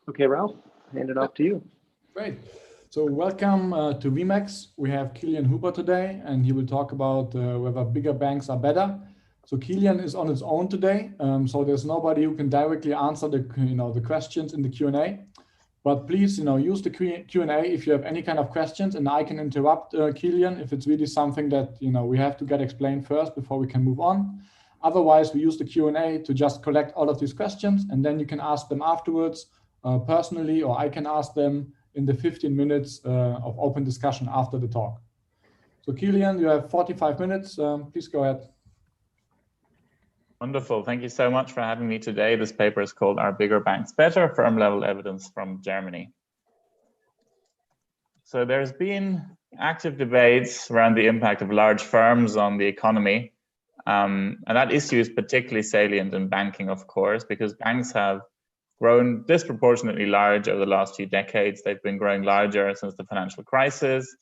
Okay, Ralph, hand it off to you. Great. So welcome to VMACS. We have Kilian Hooper today, and he will talk about whether bigger banks are better. So Kilian is on his own today, so there's nobody who can directly answer the questions in the Q&A. But please, use the Q&A if you have any kind of questions, and I can interrupt Kilian if it's really something that we have to get explained first before we can move on. Otherwise, we use the Q&A to just collect all of these questions, and then you can ask them afterwards personally, or I can ask them in the 15 minutes of open discussion after the talk. So Kilian, you have 45 minutes. Please go ahead. Wonderful. Thank you so much for having me today. This paper is called Are Bigger Banks Better? Firm-level evidence from Germany. So there's been active debates around the impact of large firms on the economy. And that issue is particularly salient in banking, of course, because banks have grown disproportionately large over the last few decades. They've been growing larger since the financial crisis.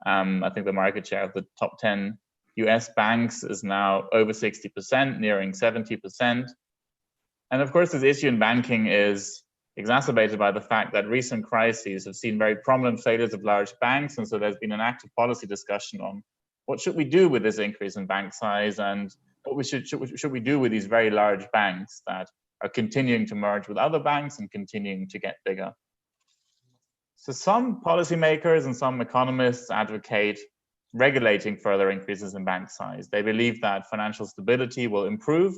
I think the market share of the top 10 US banks is now over 60%, nearing 70%. And of course, this issue in banking is exacerbated by the fact that recent crises have seen very prominent failures of large banks. And so there's been an active policy discussion on what should we do with this increase in bank size, and what should we do with these very large banks that are continuing to merge with other banks and continuing to get bigger. So some policymakers and some economists advocate regulating further increases in bank size. They believe that financial stability will improve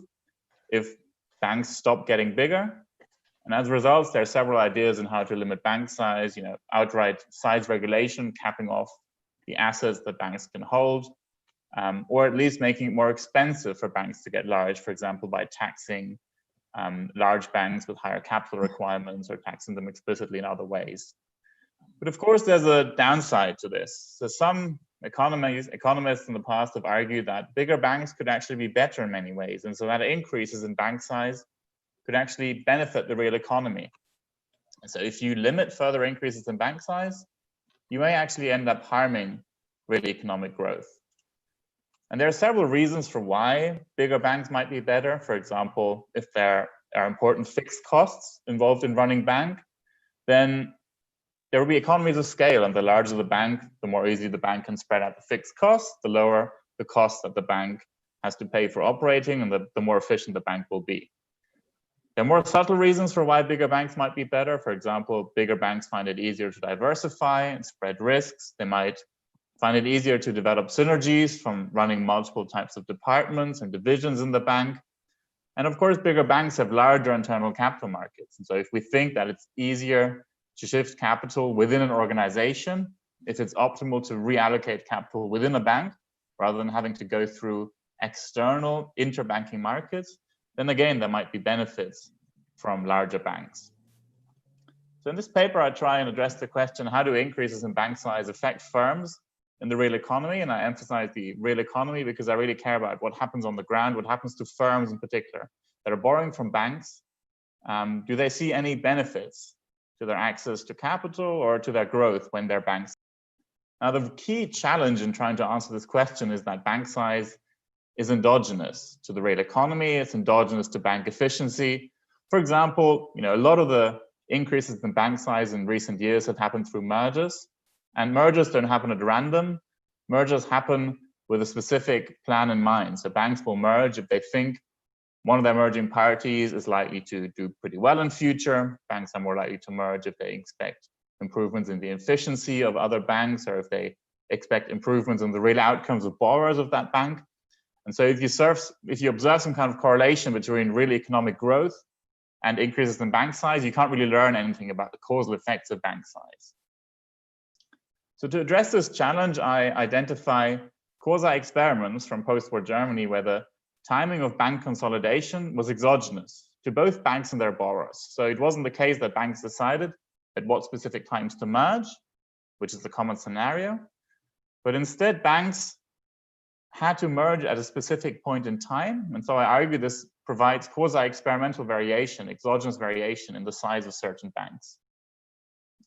if banks stop getting bigger. And as a result, there are several ideas on how to limit bank size, outright size regulation, capping off the assets that banks can hold, or at least making it more expensive for banks to get large, for example, by taxing large banks with higher capital requirements or taxing them explicitly in other ways. But of course, there's a downside to this. So some economists in the past have argued that bigger banks could actually be better in many ways. And so that increases in bank size could actually benefit the real economy. And so if you limit further increases in bank size, you may actually end up harming real economic growth. And there are several reasons for why bigger banks might be better. For example, if there are important fixed costs involved in running bank, then there will be economies of scale, and the larger the bank, the more easily the bank can spread out the fixed costs, the lower the cost that the bank has to pay for operating, and the more efficient the bank will be. There are more subtle reasons for why bigger banks might be better. For example, bigger banks find it easier to diversify and spread risks. They might find it easier to develop synergies from running multiple types of departments and divisions in the bank. And of course, bigger banks have larger internal capital markets. And so if we think that it's easier to shift capital within an organization, if it's optimal to reallocate capital within a bank rather than having to go through external interbanking markets, then again, there might be benefits from larger banks. So in this paper, I try and address the question, how do increases in bank size affect firms in the real economy? And I emphasize the real economy because I really care about what happens on the ground, what happens to firms in particular that are borrowing from banks. Do they see any benefits to their access to capital or to their growth when they're banks? Now, the key challenge in trying to answer this question is that bank size is endogenous to the real economy. It's endogenous to bank efficiency. For example, a lot of the increases in bank size in recent years have happened through mergers, and mergers don't happen at random. Mergers happen with a specific plan in mind. So banks will merge if they think one of their merging parties is likely to do pretty well in future. Banks are more likely to merge if they expect improvements in the efficiency of other banks, or if they expect improvements in the real outcomes of borrowers of that bank. And so if you observe some kind of correlation between real economic growth and increases in bank size, you can't really learn anything about the causal effects of bank size. So to address this challenge, I identify quasi-experiments from post-war Germany where the timing of bank consolidation was exogenous to both banks and their borrowers. So it wasn't the case that banks decided at what specific times to merge, which is the common scenario, but instead banks had to merge at a specific point in time. And so I argue this provides quasi-experimental variation, exogenous variation in the size of certain banks.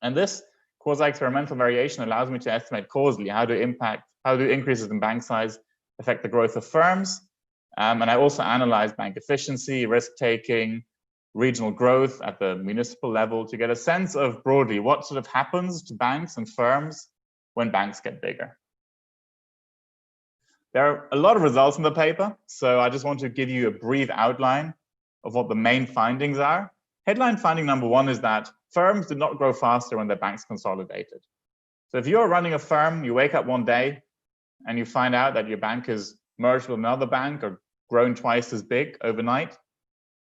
And this quasi-experimental variation allows me to estimate causally how do increases in bank size affect the growth of firms. And I also analyze bank efficiency, risk-taking, regional growth at the municipal level to get a sense of broadly what sort of happens to banks and firms when banks get bigger. There are a lot of results in the paper, so I just want to give you a brief outline of what the main findings are. Headline finding number one is that firms did not grow faster when their banks consolidated. So if you're running a firm, you wake up one day and you find out that your bank is merged with another bank or grown twice as big overnight,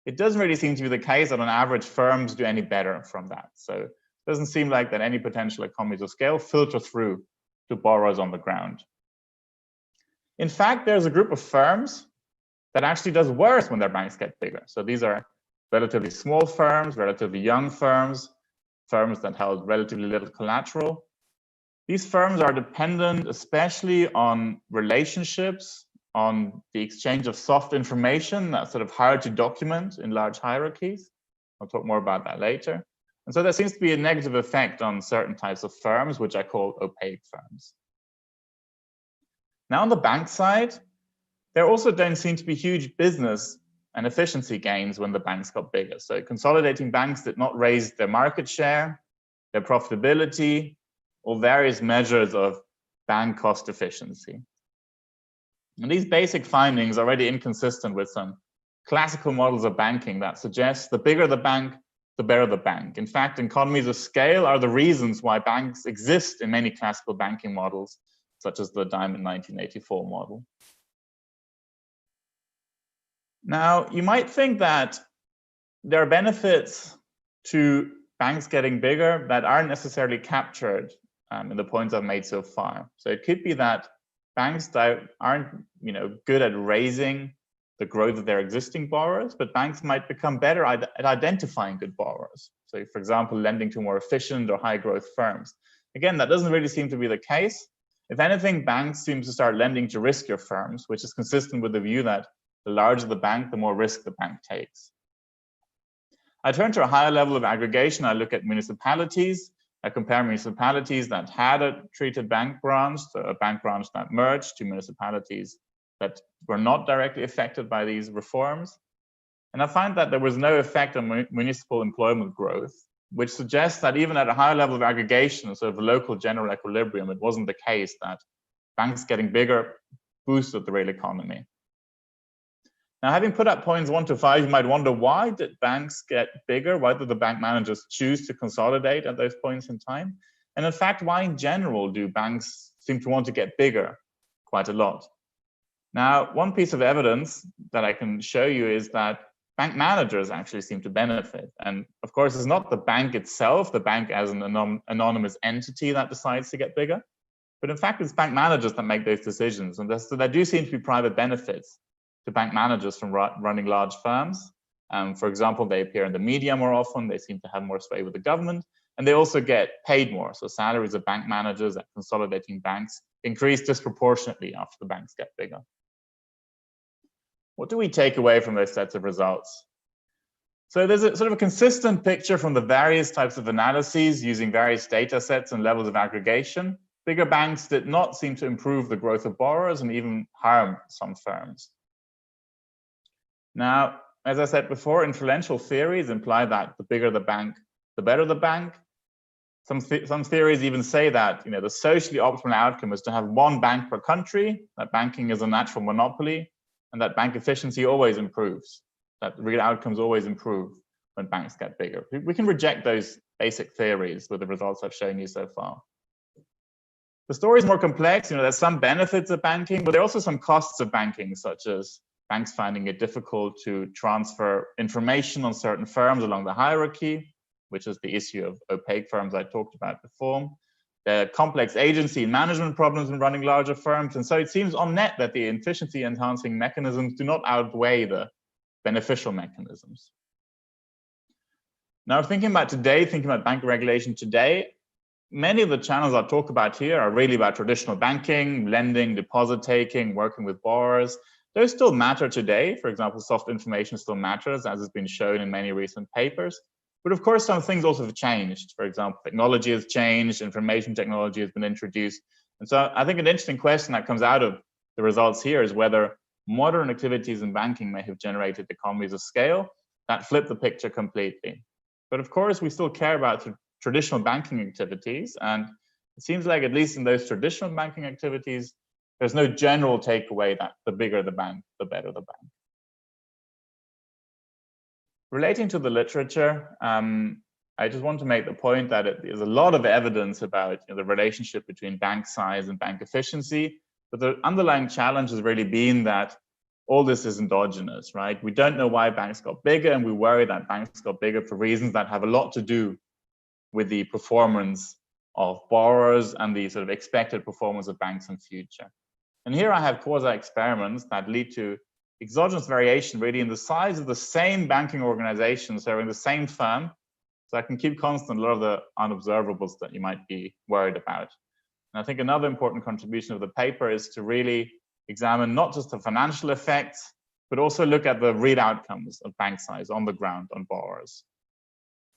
it doesn't really seem to be the case that on average firms do any better from that. So it doesn't seem like that any potential economies of scale filter through to borrowers on the ground. In fact, there's a group of firms that actually does worse when their banks get bigger. So these are relatively small firms, relatively young firms, firms that held relatively little collateral. These firms are dependent especially on relationships, on the exchange of soft information that's sort of hard to document in large hierarchies. I'll talk more about that later. And so there seems to be a negative effect on certain types of firms, which I call opaque firms. Now on the bank side, there also don't seem to be huge business and efficiency gains when the banks got bigger. So consolidating banks did not raise their market share, their profitability, or various measures of bank cost efficiency. And these basic findings are already inconsistent with some classical models of banking that suggest the bigger the bank, the better the bank. In fact, economies of scale are the reasons why banks exist in many classical banking models, such as the Diamond 1984 model. Now, you might think that there are benefits to banks getting bigger that aren't necessarily captured in the points I've made so far. So it could be that banks aren't good at raising the growth of their existing borrowers, but banks might become better at identifying good borrowers. So for example, lending to more efficient or high growth firms. Again, that doesn't really seem to be the case. If anything, banks seem to start lending to riskier firms, which is consistent with the view that the larger the bank, the more risk the bank takes. I turn to a higher level of aggregation. I look at municipalities. I compare municipalities that had a treated bank branch, so a bank branch that merged, to municipalities that were not directly affected by these reforms. And I find that there was no effect on municipal employment growth, which suggests that even at a higher level of aggregation, sort of a local general equilibrium, it wasn't the case that banks getting bigger boosted the real economy. Now, having put up points 1 to 5, you might wonder, why did banks get bigger? Why did the bank managers choose to consolidate at those points in time? And in fact, why in general do banks seem to want to get bigger quite a lot? Now, one piece of evidence that I can show you is that bank managers actually seem to benefit. And of course, it's not the bank itself, the bank as an anonymous entity that decides to get bigger, but in fact, it's bank managers that make those decisions. And so there do seem to be private benefits to bank managers from running large firms. For example, they appear in the media more often, they seem to have more sway with the government, and they also get paid more. So salaries of bank managers at consolidating banks increase disproportionately after the banks get bigger. What do we take away from those sets of results? So there's a sort of a consistent picture from the various types of analyses using various data sets and levels of aggregation. Bigger banks did not seem to improve the growth of borrowers and even harm some firms. Now, as I said before, inferential theories imply that the bigger the bank, the better the bank. Some theories even say that the socially optimal outcome is to have one bank per country, that banking is a natural monopoly, and that bank efficiency always improves, that real outcomes always improve when banks get bigger. We can reject those basic theories with the results I've shown you so far. The story is more complex. There's some benefits of banking, but there are also some costs of banking, such as banks finding it difficult to transfer information on certain firms along the hierarchy, which is the issue of opaque firms I talked about before. There are complex agency and management problems in running larger firms. And so it seems on net that the efficiency enhancing mechanisms do not outweigh the beneficial mechanisms. Now, thinking about bank regulation today, many of the channels I'll talk about here are really about traditional banking, lending, deposit taking, working with borrowers. Those still matter today. For example, soft information still matters, as has been shown in many recent papers. But of course, some things also have changed. For example, technology has changed, information technology has been introduced. And so I think an interesting question that comes out of the results here is whether modern activities in banking may have generated economies of scale that flipped the picture completely. But of course, we still care about traditional banking activities. And it seems like, at least in those traditional banking activities, there's no general takeaway that the bigger the bank, the better the bank. Relating to the literature, I just want to make the point that there's a lot of evidence about the relationship between bank size and bank efficiency. But the underlying challenge has really been that all this is endogenous, right? We don't know why banks got bigger, and we worry that banks got bigger for reasons that have a lot to do with the performance of borrowers and the sort of expected performance of banks in future. And here I have quasi-experiments that lead to exogenous variation really in the size of the same banking organization, so in the same firm. So I can keep constant a lot of the unobservables that you might be worried about. And I think another important contribution of the paper is to really examine not just the financial effects, but also look at the real outcomes of bank size on the ground on borrowers.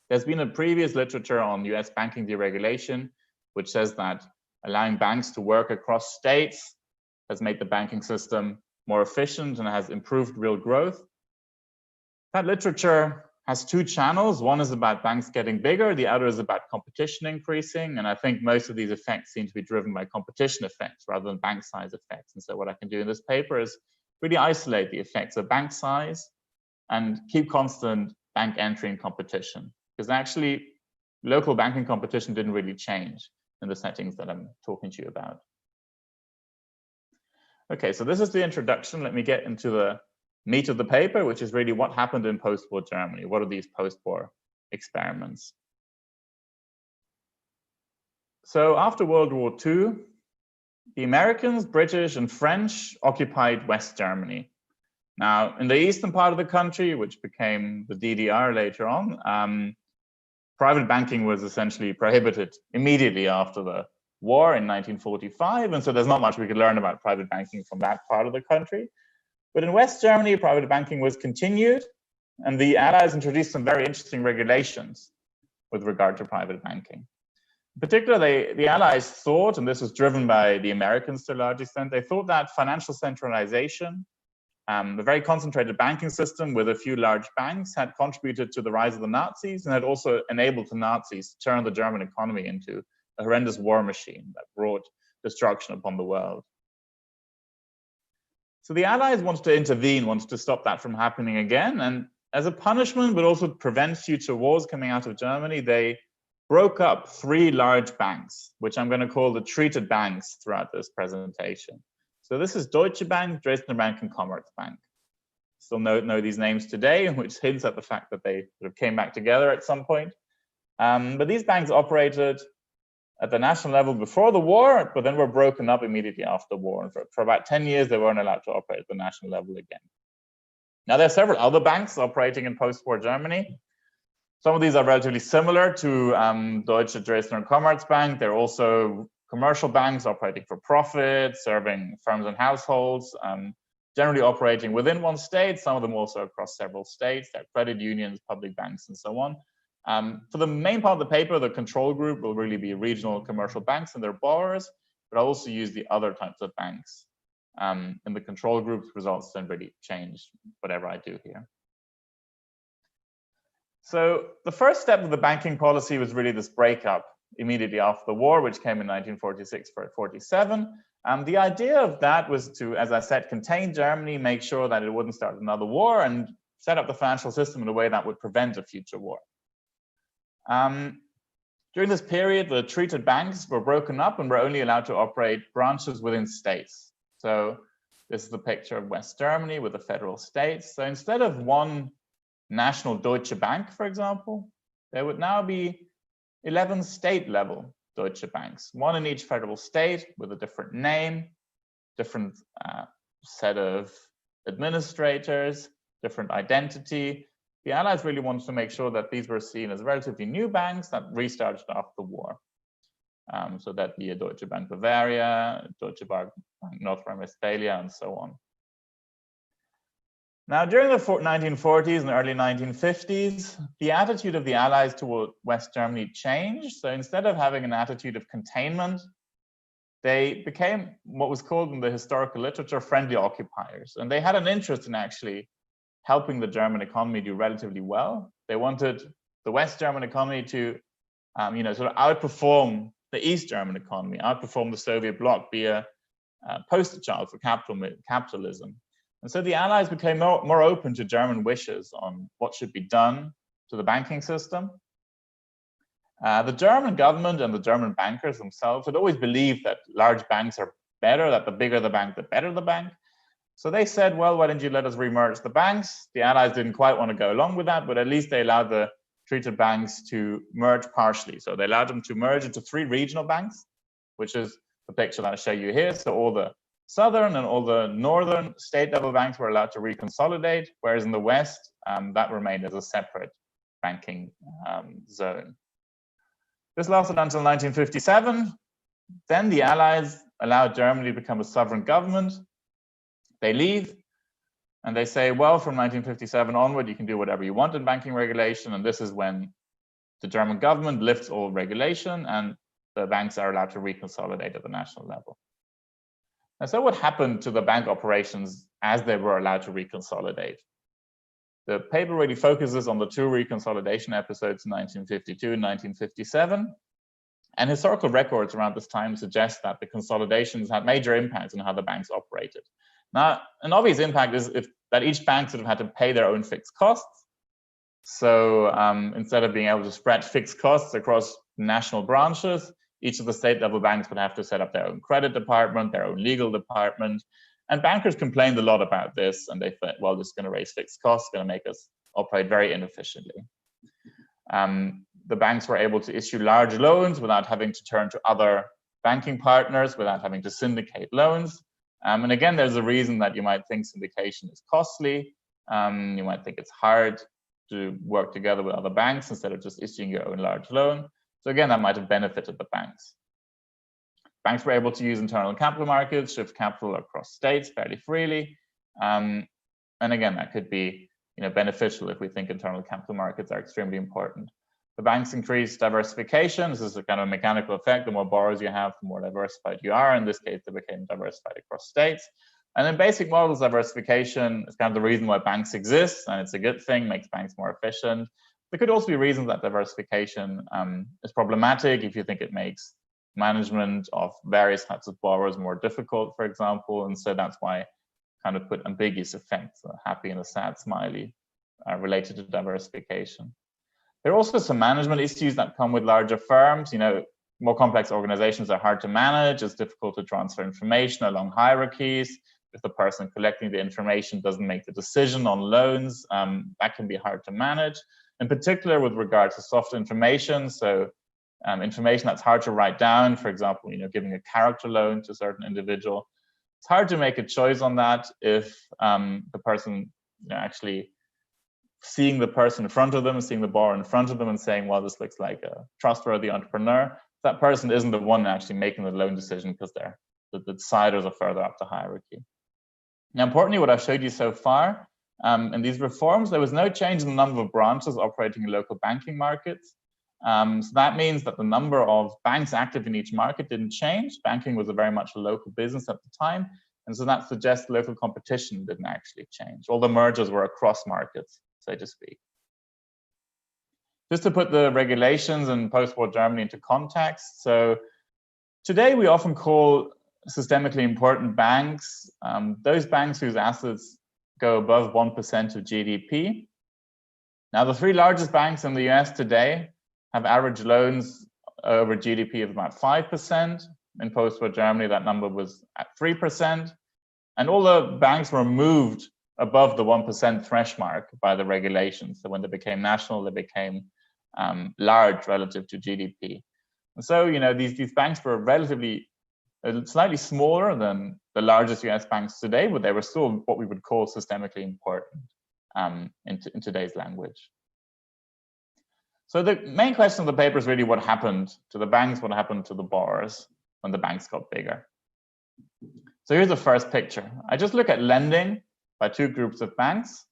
There's been a previous literature on US banking deregulation, which says that allowing banks to work across states has made the banking system more efficient and has improved real growth. That literature has two channels. One is about banks getting bigger, the other is about competition increasing. And I think most of these effects seem to be driven by competition effects rather than bank size effects. And so what I can do in this paper is really isolate the effects of bank size and keep constant bank entry and competition. Because actually, local banking competition didn't really change in the settings that I'm talking to you about. Okay, so this is the introduction. Let me get into the meat of the paper, which is really what happened in post-war Germany. What are these post-war experiments? So after World War II, the Americans, British, and French occupied West Germany. Now, in the eastern part of the country, which became the DDR later on, private banking was essentially prohibited immediately after the war in 1945. And so there's not much we could learn about private banking from that part of the country. But in West Germany, private banking was continued, and the Allies introduced some very interesting regulations with regard to private banking. In particular, the Allies thought, and this was driven by the Americans to a large extent, they thought that financial centralization, a very concentrated banking system with a few large banks, had contributed to the rise of the Nazis and had also enabled the Nazis to turn the German economy into a horrendous war machine that brought destruction upon the world. So the Allies wanted to intervene, wanted to stop that from happening again. And as a punishment, but also to prevent future wars coming out of Germany, they broke up 3 large banks, which I'm going to call the treated banks throughout this presentation. So this is Deutsche Bank, Dresdner Bank, and Commerzbank. Still know these names today, which hints at the fact that they sort of came back together at some point. But these banks operated at the national level before the war, but then were broken up immediately after the war. And for about 10 years, they weren't allowed to operate at the national level again. Now, there are several other banks operating in post-war Germany. Some of these are relatively similar to Deutsche, Dresdner, and Commerzbank. They're also commercial banks operating for profit, serving firms and households, generally operating within one state, some of them also across several states. They're credit unions, public banks, and so on. For the main part of the paper, the control group will really be regional commercial banks and their borrowers, but I'll also use the other types of banks. In the control groups, results don't really change whatever I do here. So the first step of the banking policy was really this breakup immediately after the war, which came in 1946-47. The idea of that was to, as I said, contain Germany, make sure that it wouldn't start another war, and set up the financial system in a way that would prevent a future war. During this period, the treated banks were broken up and were only allowed to operate branches within states. So this is the picture of West Germany with the federal states. So instead of one national Deutsche Bank, for example, there would now be 11 state-level Deutsche Banks, one in each federal state with a different name, different set of administrators, different identity. The Allies really wanted to make sure that these were seen as relatively new banks that restarted after the war. So that'd be a Deutsche Bank Bavaria, Deutsche Bank North Rhine-Westphalia, and so on. Now, during the 1940s and early 1950s, the attitude of the Allies toward West Germany changed. So instead of having an attitude of containment, they became what was called in the historical literature friendly occupiers. And they had an interest in actually helping the German economy do relatively well. They wanted the West German economy to, sort of outperform the East German economy, outperform the Soviet bloc, be a poster child for capitalism. And so the Allies became more open to German wishes on what should be done to the banking system. The German government and the German bankers themselves had always believed that large banks are better, that the bigger the bank, the better the bank. So they said, well, why don't you let us remerge the banks? The Allies didn't quite want to go along with that, but at least they allowed the treated banks to merge partially. So they allowed them to merge into 3 regional banks, which is the picture that I show you here. So all the southern and all the northern state level banks were allowed to reconsolidate, whereas in the West, that remained as a separate banking zone. This lasted until 1957. Then the Allies allowed Germany to become a sovereign government. They leave and they say, well, from 1957 onward, you can do whatever you want in banking regulation. And this is when the German government lifts all regulation and the banks are allowed to reconsolidate at the national level. And so what happened to the bank operations as they were allowed to reconsolidate? The paper really focuses on the 2 reconsolidation episodes in 1952 and 1957. And historical records around this time suggest that the consolidations had major impacts on how the banks operated. Now, an obvious impact is that each bank sort of had to pay their own fixed costs. So instead of being able to spread fixed costs across national branches, each of the state level banks would have to set up their own credit department, their own legal department. And bankers complained a lot about this, and they thought, well, this is going to raise fixed costs, going to make us operate very inefficiently. The banks were able to issue large loans without having to turn to other banking partners, without having to syndicate loans. And again, there's a reason that you might think syndication is costly. You might think it's hard to work together with other banks instead of just issuing your own large loan. So again, that might have benefited the banks. Banks were able to use internal capital markets, shift capital across states fairly freely. And again, that could be beneficial if we think internal capital markets are extremely important. The banks increased diversification. This is a kind of mechanical effect. The more borrowers you have, the more diversified you are. In this case, they became diversified across states. And in basic models, diversification is kind of the reason why banks exist, and it's a good thing, makes banks more efficient. There could also be reasons that diversification is problematic if you think it makes management of various types of borrowers more difficult, for example. And so that's why I kind of put ambiguous effects, a happy and a sad smiley, related to diversification. There are also some management issues that come with larger firms. More complex organizations are hard to manage. It's difficult to transfer information along hierarchies. If the person collecting the information doesn't make the decision on loans, that can be hard to manage. In particular, with regard to soft information, so information that's hard to write down, for example, giving a character loan to a certain individual. It's hard to make a choice on that if the person actually seeing the person in front of them, seeing the borrower in front of them and saying, well, this looks like a trustworthy entrepreneur. That person isn't the one actually making the loan decision because the deciders are further up the hierarchy. Now, importantly, what I've showed you so far in these reforms, there was no change in the number of branches operating in local banking markets. So that means that the number of banks active in each market didn't change. Banking was very much a local business at the time. And so that suggests local competition didn't actually change. All the mergers were across markets, so to speak. Just to put the regulations in post-war Germany into context. So today we often call systemically important banks those banks whose assets go above 1% of GDP. Now, the 3 largest banks in the US today have average loans over GDP of about 5%. In post-war Germany, that number was at 3%. And all the banks were moved above the 1% threshold mark by the regulations. So when they became national, they became large relative to GDP. And so, these banks were relatively slightly smaller than the largest US banks today, but they were still what we would call systemically important in today's language. So the main question of the paper is really what happened to the banks, what happened to the borrowers when the banks got bigger. So here's the first picture. I just look at lending by 2 groups of banks.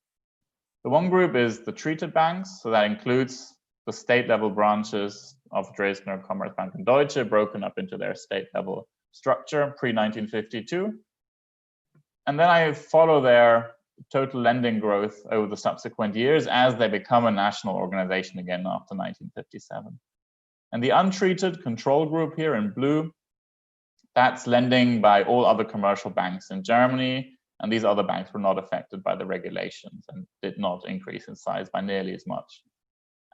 The one group is the treated banks, so that includes the state-level branches of Dresdner, Commerzbank, and Deutsche, broken up into their state-level structure pre-1952. And then I follow their total lending growth over the subsequent years as they become a national organization again after 1957. And the untreated control group here in blue, that's lending by all other commercial banks in Germany, and these other banks were not affected by the regulations and did not increase in size by nearly as much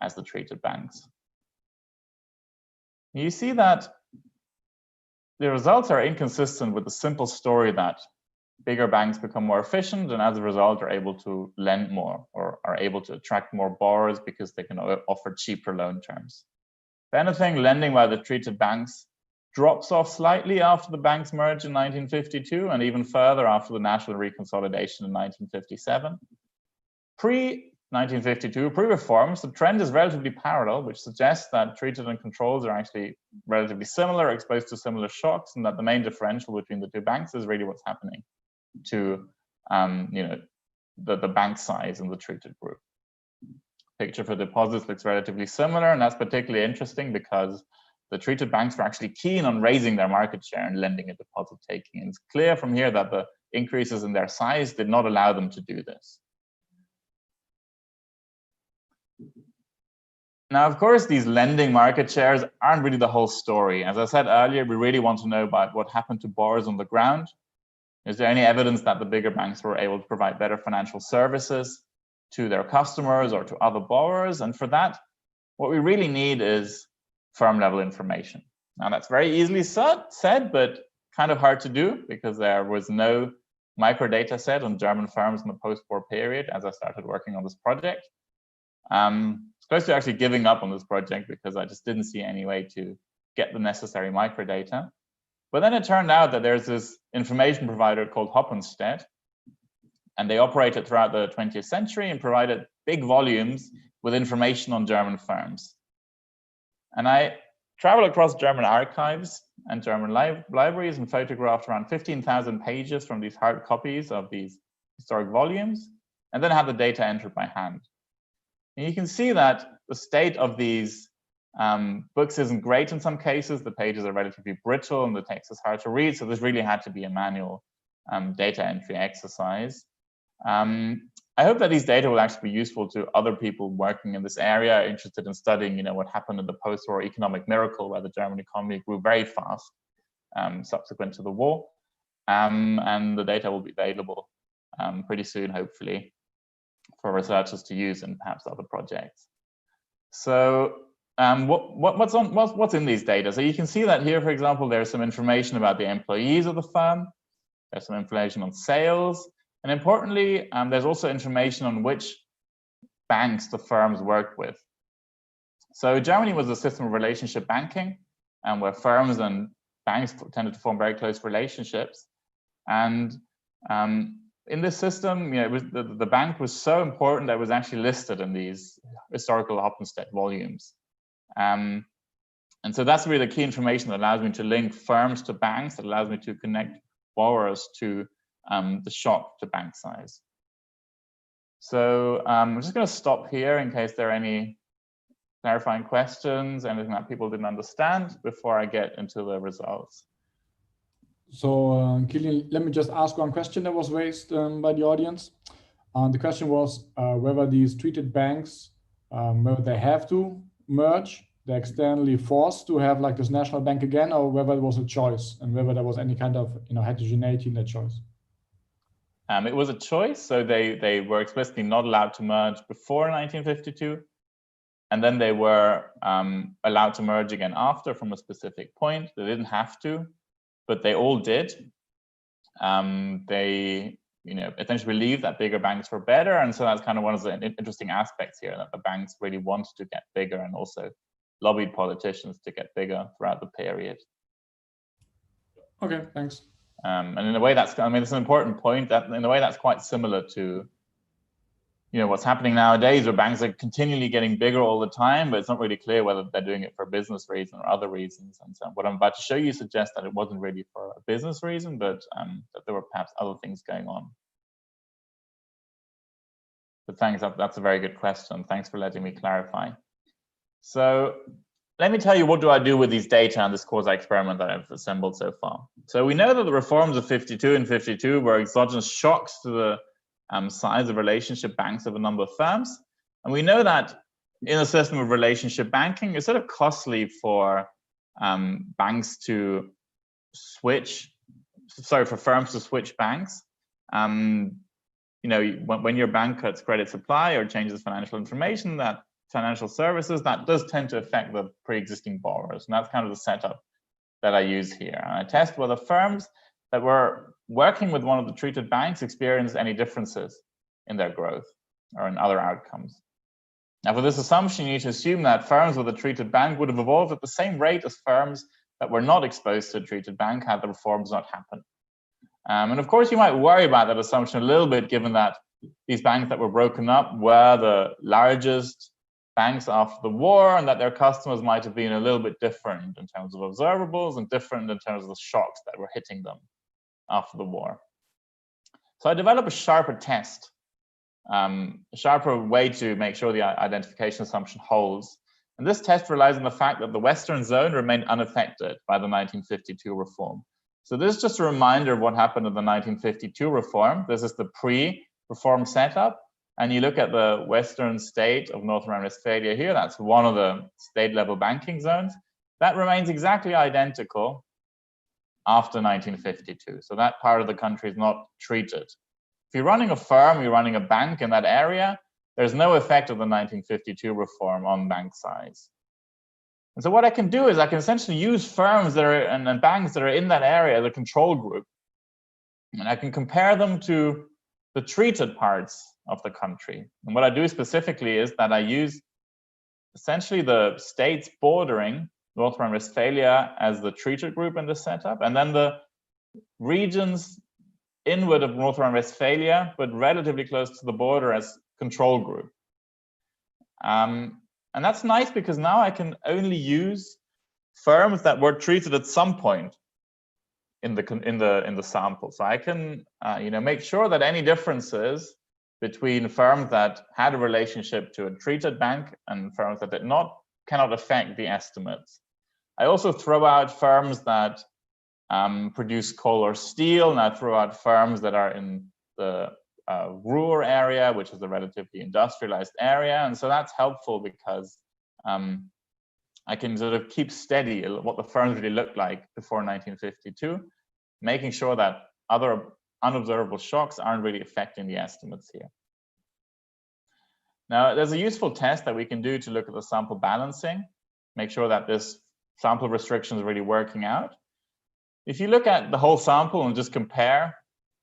as the treated banks. You see that the results are inconsistent with the simple story that bigger banks become more efficient and as a result are able to lend more or are able to attract more borrowers because they can offer cheaper loan terms. If anything, lending by the treated banks drops off slightly after the banks merged in 1952 and even further after the national reconsolidation in 1957. Pre-1952, pre-reforms, the trend is relatively parallel, which suggests that treated and controls are actually relatively similar, exposed to similar shocks, and that the main differential between the two banks is really what's happening to the bank size in the treated group. Picture for deposits looks relatively similar, and that's particularly interesting because the treated banks were actually keen on raising their market share in lending and deposit taking. And it's clear from here that the increases in their size did not allow them to do this. Now, of course, these lending market shares aren't really the whole story. As I said earlier, we really want to know about what happened to borrowers on the ground. Is there any evidence that the bigger banks were able to provide better financial services to their customers or to other borrowers? And for that, what we really need is firm level information. Now, that's very easily said, but kind of hard to do because there was no microdata set on German firms in the post-war period as I started working on this project. Close to actually giving up on this project because I just didn't see any way to get the necessary microdata. But then it turned out that there's this information provider called Hoppenstedt, and they operated throughout the 20th century and provided big volumes with information on German firms. And I traveled across German archives and German libraries and photographed around 15,000 pages from these hard copies of these historic volumes, and then had the data entered by hand. And you can see that the state of these books isn't great in some cases. The pages are relatively brittle and the text is hard to read. So this really had to be a manual data entry exercise. I hope that these data will actually be useful to other people working in this area, interested in studying, what happened in the post-war economic miracle, where the German economy grew very fast subsequent to the war. And the data will be available pretty soon, hopefully, for researchers to use in perhaps other projects. So what's in these data? So you can see that here, for example, there's some information about the employees of the firm. There's some information on sales. And importantly, there's also information on which banks the firms worked with. So Germany was a system of relationship banking, where firms and banks tended to form very close relationships. And in this system, the bank was so important that it was actually listed in these historical Hoppenstedt volumes. And so that's really the key information that allows me to link firms to banks, that allows me to connect borrowers to the shock to bank size. So I'm just going to stop here in case there are any clarifying questions, anything that people didn't understand before I get into the results. So Kilian, let me just ask one question that was raised by the audience. The question was whether these treated banks, whether they have to merge, they're externally forced to have like this national bank again, or whether it was a choice and whether there was any kind of heterogeneity in that choice. It was a choice, so they were explicitly not allowed to merge before 1952, and then they were allowed to merge again after from a specific point. They didn't have to, but they all did. They essentially believed that bigger banks were better, and so that's kind of one of the interesting aspects here, that the banks really wanted to get bigger and also lobbied politicians to get bigger throughout the period. Okay, thanks. And in a way, it's an important point, that in a way that's quite similar to what's happening nowadays, where banks are continually getting bigger all the time, but it's not really clear whether they're doing it for a business reason or other reasons. And so what I'm about to show you suggests that it wasn't really for a business reason, but that there were perhaps other things going on. But thanks, that's a very good question. Thanks for letting me clarify. So let me tell you, what do I do with these data and this quasi-experiment that I've assembled so far? So we know that the reforms of 52 and 52 were exogenous shocks to the size of relationship banks of a number of firms. And we know that in a system of relationship banking, it's sort of costly for banks to switch, for firms to switch banks. You know, when your bank cuts credit supply or changes financial information, that financial services, that does tend to affect the pre-existing borrowers. And that's kind of the setup that I use here. And I test whether firms that were working with one of the treated banks experienced any differences in their growth or in other outcomes. Now, for this assumption, you need to assume that firms with a treated bank would have evolved at the same rate as firms that were not exposed to a treated bank had the reforms not happened. And of course, you might worry about that assumption a little bit, given that these banks that were broken up were the largest banks after the war, and that their customers might have been a little bit different in terms of observables and different in terms of the shocks that were hitting them after the war. So I developed a sharper test, a sharper way to make sure the identification assumption holds. And this test relies on the fact that the Western zone remained unaffected by the 1952 reform. So this is just a reminder of what happened in the 1952 reform. This is the pre-reform setup. And you look at the Western state of North Rhine-Westphalia here, that's one of the state-level banking zones. That remains exactly identical after 1952. So that part of the country is not treated. If you're running a firm, you're running a bank in that area, there's no effect of the 1952 reform on bank size. And so what I can do is I can essentially use firms that are and banks that are in that area, the control group, and I can compare them to the treated parts of the country. And what I do specifically is that I use essentially the states bordering North Rhine-Westphalia as the treated group in this setup, and then the regions inward of North Rhine-Westphalia, but relatively close to the border as control group. And that's nice because now I can only use firms that were treated at some point in the sample. So I can make sure that any differences between firms that had a relationship to a treated bank and firms that did not cannot affect the estimates. I also throw out firms that produce coal or steel, and I throw out firms that are in the rural area, which is a relatively industrialized area. And so that's helpful because I can sort of keep steady what the firms really looked like before 1952, making sure that other unobservable shocks aren't really affecting the estimates here. Now, there's a useful test that we can do to look at the sample balancing, make sure that this sample restriction is really working out. If you look at the whole sample and just compare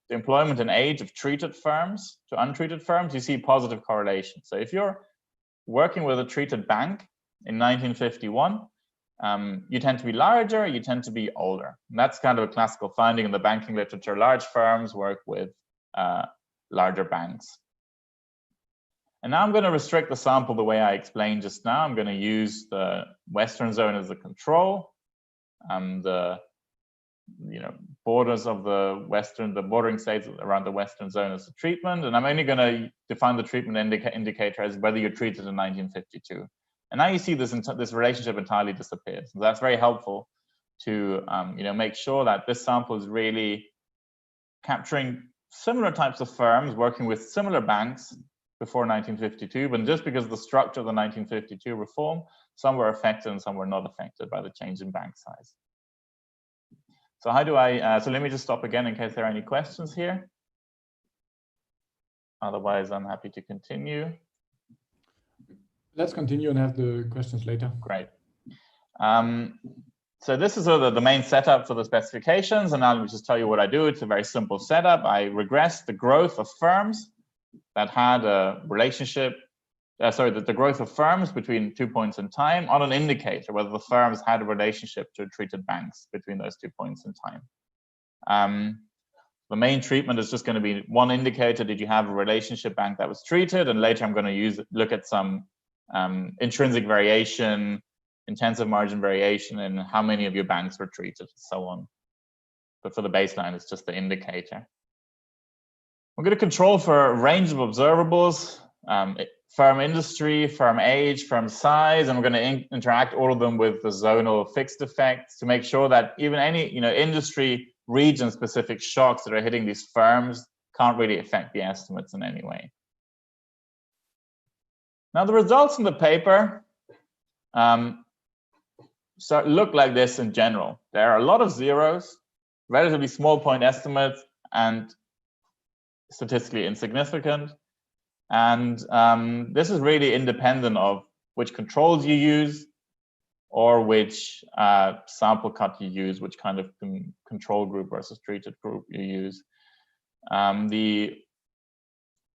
the employment and age of treated firms to untreated firms, you see positive correlation. So if you're working with a treated bank in 1951, you tend to be larger, you tend to be older. And that's kind of a classical finding in the banking literature. Large firms work with larger banks. And now I'm going to restrict the sample the way I explained just now. I'm going to use the Western zone as a control, the borders of the bordering states around the Western zone as a treatment, and I'm only going to define the treatment indicator as whether you're treated in 1952. And now you see this relationship entirely disappears. So that's very helpful to make sure that this sample is really capturing similar types of firms working with similar banks before 1952, but just because of the structure of the 1952 reform, some were affected and some were not affected by the change in bank size. So how do I, so let me just stop again in case there are any questions here. Otherwise, I'm happy to continue. Let's continue and have the questions later. Great. So this is sort of the main setup for the specifications. And now let me just tell you what I do. It's a very simple setup. I regress the growth of firms that had a relationship, the growth of firms between 2 points in time on an indicator, whether the firms had a relationship to treated banks between those 2 points in time. The main treatment is just going to be one indicator. Did you have a relationship bank that was treated? And later I'm going to look at some intrinsic variation, intensive margin variation, and how many of your banks were treated, and so on. But for the baseline, it's just the indicator. We're going to control for a range of observables, firm industry, firm age, firm size, and we're going to interact all of them with the zonal fixed effects to make sure that even any industry region-specific shocks that are hitting these firms can't really affect the estimates in any way. Now, the results in the paper look like this in general. There are a lot of zeros, relatively small point estimates, and statistically insignificant. And this is really independent of which controls you use or which sample cut you use, which kind of control group versus treated group you use.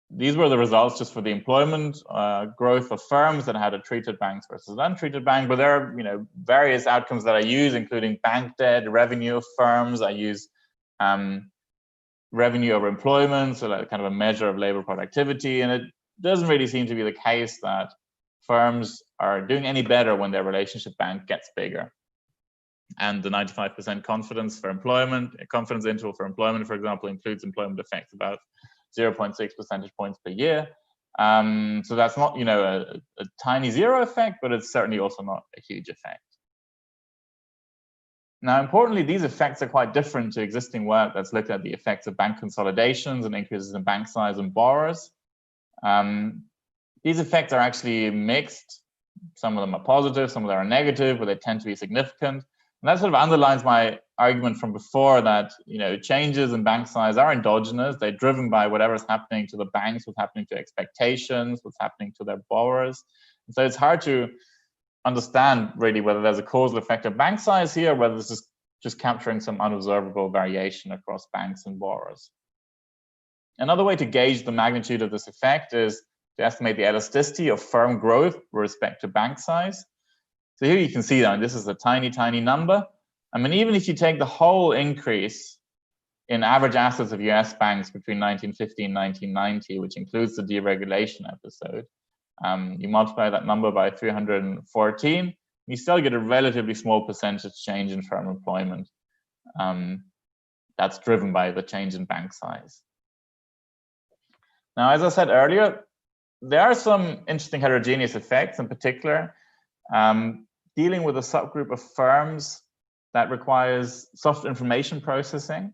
These were the results just for the employment growth of firms that had a treated banks versus an untreated bank. But there are various outcomes that I use, including bank debt, revenue of firms. I use revenue over employment, so like kind of a measure of labor productivity. And it doesn't really seem to be the case that firms are doing any better when their relationship bank gets bigger. And the 95% confidence for employment, confidence interval for employment, for example, includes employment effects about 0.6 percentage points per year. So that's not, a tiny zero effect, but it's certainly also not a huge effect. Now, importantly, these effects are quite different to existing work that's looked at the effects of bank consolidations and increases in bank size and borrowers. These effects are actually mixed. Some of them are positive, some of them are negative, but they tend to be significant. And that sort of underlines my argument from before that changes in bank size are endogenous. They're driven by whatever's happening to the banks, what's happening to expectations, what's happening to their borrowers. And so it's hard to understand really whether there's a causal effect of bank size here, or whether this is just capturing some unobservable variation across banks and borrowers. Another way to gauge the magnitude of this effect is to estimate the elasticity of firm growth with respect to bank size. So here you can see that this is a tiny, tiny number. I mean, even if you take the whole increase in average assets of US banks between 1950 and 1990, which includes the deregulation episode, you multiply that number by 314, you still get a relatively small percentage change in firm employment. That's driven by the change in bank size. Now, as I said earlier, there are some interesting heterogeneous effects, in particular, dealing with a subgroup of firms that requires soft information processing,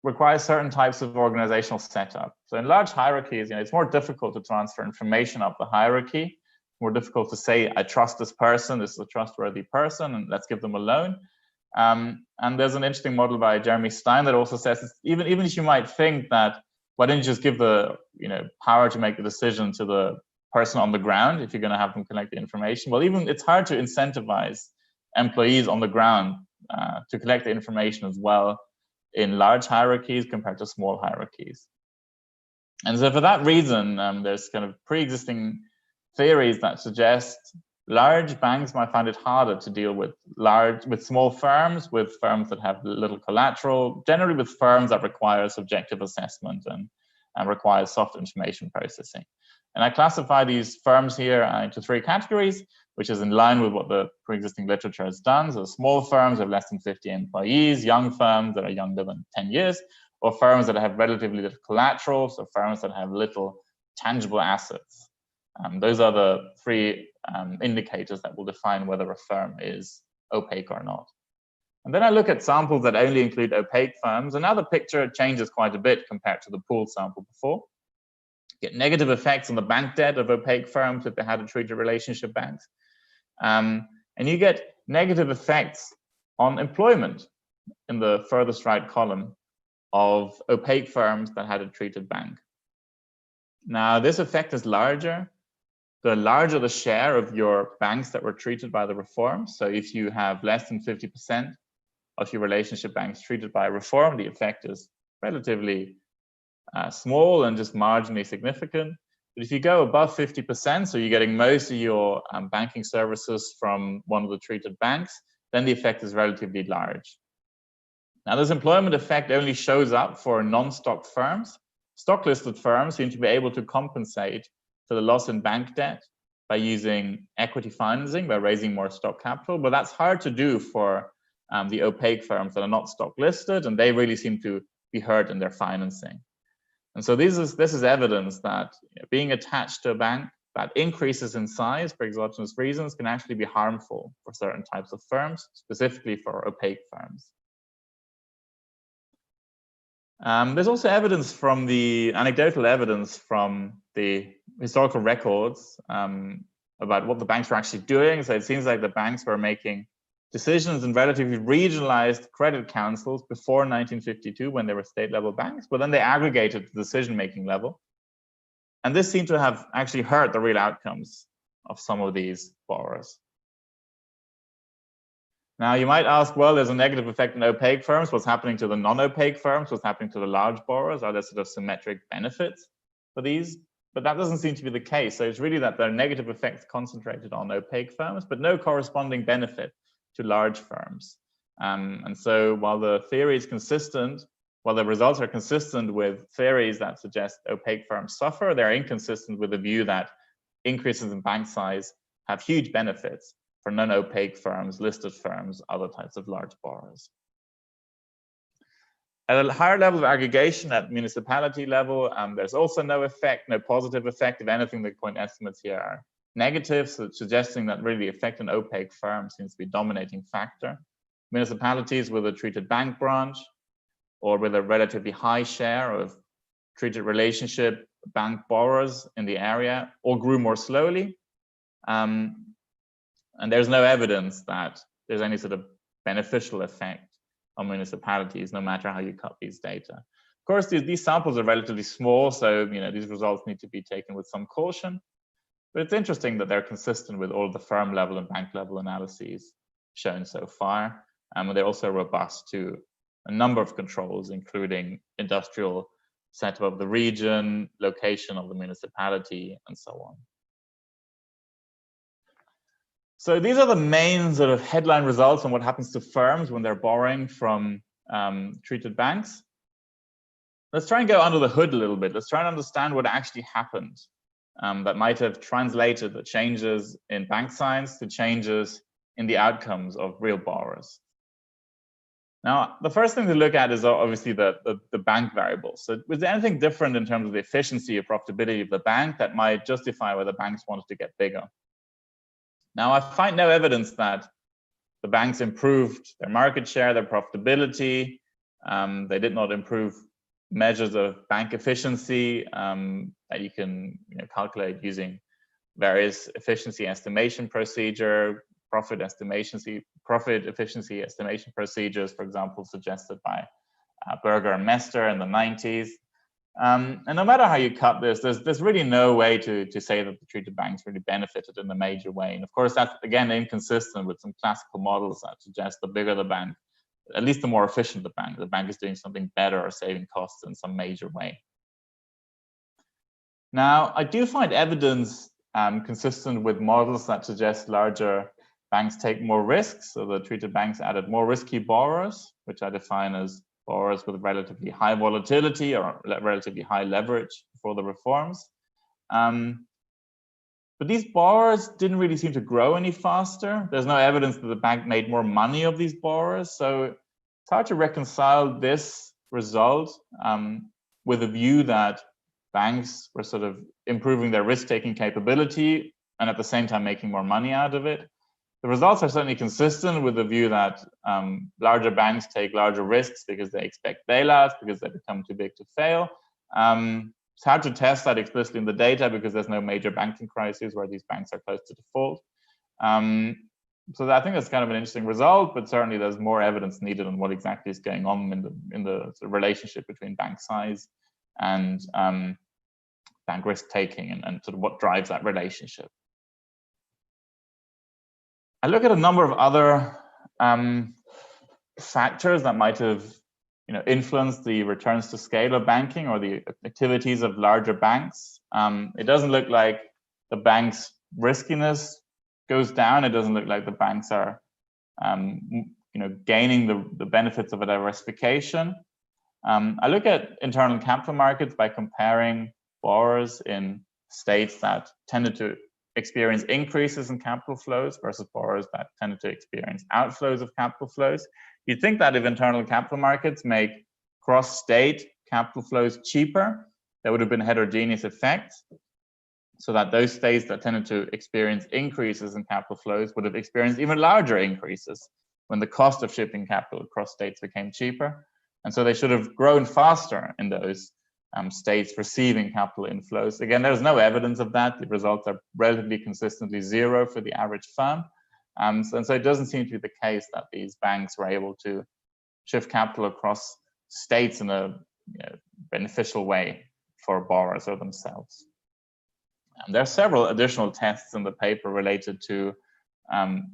requires certain types of organizational setup. So in large hierarchies, it's more difficult to transfer information up the hierarchy, more difficult to say, I trust this person, this is a trustworthy person, and let's give them a loan. And there's an interesting model by Jeremy Stein that also says, even if you might think that, why don't you just give the power to make the decision to the person on the ground if you're going to have them collect the information? Well, even it's hard to incentivize employees on the ground to collect the information as well in large hierarchies compared to small hierarchies. And so for that reason, there's kind of pre-existing theories that suggest large banks might find it harder to deal with small firms, with firms that have little collateral, generally with firms that require subjective assessment and require soft information processing. And I classify these firms here into three categories, which is in line with what the pre-existing literature has done. So small firms of less than 50 employees, young firms that are younger than 10 years, or firms that have relatively little collateral, so firms that have little tangible assets. Those are the three indicators that will define whether a firm is opaque or not. And then I look at samples that only include opaque firms, and now the picture changes quite a bit compared to the pooled sample before. You get negative effects on the bank debt of opaque firms if they had a treated relationship banks. And you get negative effects on employment in the furthest right column of opaque firms that had a treated bank. Now, this effect is larger the larger the share of your banks that were treated by the reform. So if you have less than 50% of your relationship banks treated by reform, the effect is relatively small and just marginally significant. But if you go above 50%, so you're getting most of your banking services from one of the treated banks, then the effect is relatively large. Now, this employment effect only shows up for non-stock firms. Stock-listed firms seem to be able to compensate for the loss in bank debt by using equity financing, by raising more stock capital, but that's hard to do for the opaque firms that are not stock-listed, and they really seem to be hurt in their financing. And so this is evidence that being attached to a bank that increases in size for exogenous reasons can actually be harmful for certain types of firms, specifically for opaque firms. There's also evidence from the anecdotal evidence from the historical records about what the banks were actually doing. So it seems like the banks were making decisions in relatively regionalized credit councils before 1952 when they were state-level banks, but then they aggregated the decision-making level. And this seemed to have actually hurt the real outcomes of some of these borrowers. Now, you might ask, well, there's a negative effect in opaque firms. What's happening to the non-opaque firms? What's happening to the large borrowers? Are there sort of symmetric benefits for these? But that doesn't seem to be the case. So it's really that there are negative effects concentrated on opaque firms, but no corresponding benefit to large firms. And so while the theory is consistent, while the results are consistent with theories that suggest opaque firms suffer, they're inconsistent with the view that increases in bank size have huge benefits for non-opaque firms, listed firms, other types of large borrowers. At a higher level of aggregation at municipality level, there's also no effect, no positive effect. If anything, the point estimates here are negative, so suggesting that really the effect on opaque firms seems to be a dominating factor. Municipalities with a treated bank branch or with a relatively high share of treated relationship bank borrowers in the area all grew more slowly. And there's no evidence that there's any sort of beneficial effect on municipalities, no matter how you cut these data. Of course, these samples are relatively small, so these results need to be taken with some caution. But it's interesting that they're consistent with all the firm level and bank level analyses shown so far. And they're also robust to a number of controls, including industrial setup of the region, location of the municipality, and so on. So these are the main sort of headline results on what happens to firms when they're borrowing from treated banks. Let's try and go under the hood a little bit. Let's try and understand what actually happened that might have translated the changes in bank size to changes in the outcomes of real borrowers. Now, the first thing to look at is obviously the bank variables. So was there anything different in terms of the efficiency or profitability of the bank that might justify whether banks wanted to get bigger? Now, I find no evidence that the banks improved their market share, their profitability. They did not improve measures of bank efficiency that you can calculate using various efficiency estimation procedure, profit efficiency estimation procedures, for example, suggested by Berger and Mester in the 90s. And no matter how you cut this, there's really no way to say that the treated banks really benefited in a major way. And of course, that's again inconsistent with some classical models that suggest the bigger the bank, at least the more efficient the bank is doing something better or saving costs in some major way. Now, I do find evidence consistent with models that suggest larger banks take more risks. So the treated banks added more risky borrowers, which I define as borrowers with relatively high volatility or relatively high leverage for the reforms. But these borrowers didn't really seem to grow any faster. There's no evidence that the bank made more money of these borrowers. So it's hard to reconcile this result with the view that banks were sort of improving their risk-taking capability and at the same time making more money out of it. The results are certainly consistent with the view that larger banks take larger risks because they expect bailouts, because they become too big to fail. It's hard to test that explicitly in the data because there's no major banking crisis where these banks are close to default. So I think that's kind of an interesting result, but certainly there's more evidence needed on what exactly is going on in the sort of relationship between bank size and bank risk taking and sort of what drives that relationship. I look at a number of other factors that might have influenced the returns to scale of banking or the activities of larger banks. It doesn't look like the bank's riskiness goes down. It doesn't look like the banks are gaining the benefits of a diversification. I look at internal capital markets by comparing borrowers in states that tended to experience increases in capital flows versus borrowers that tended to experience outflows of capital flows. You'd think that if internal capital markets make cross-state capital flows cheaper, there would have been heterogeneous effects, so that those states that tended to experience increases in capital flows would have experienced even larger increases when the cost of shipping capital across states became cheaper. And so they should have grown faster in those states receiving capital inflows. Again, there's no evidence of that. The results are relatively consistently zero for the average firm. And so it doesn't seem to be the case that these banks were able to shift capital across states in a beneficial way for borrowers or themselves. There are several additional tests in the paper related to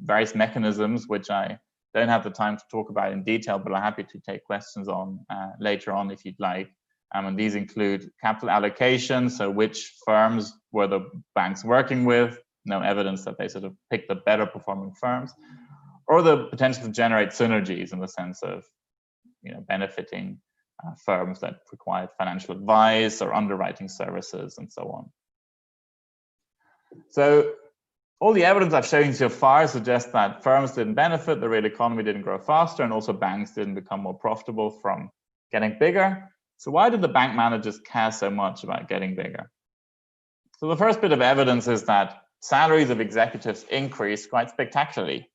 various mechanisms, which I don't have the time to talk about in detail, but I'm happy to take questions on later on if you'd like. And these include capital allocation, so which firms were the banks working with, no evidence that they sort of picked the better performing firms, or the potential to generate synergies in the sense of benefiting firms that required financial advice or underwriting services and so on. So all the evidence I've shown you so far suggests that firms didn't benefit, the real economy didn't grow faster, and also banks didn't become more profitable from getting bigger. So why did the bank managers care so much about getting bigger? So the first bit of evidence is that salaries of executives increased quite spectacularly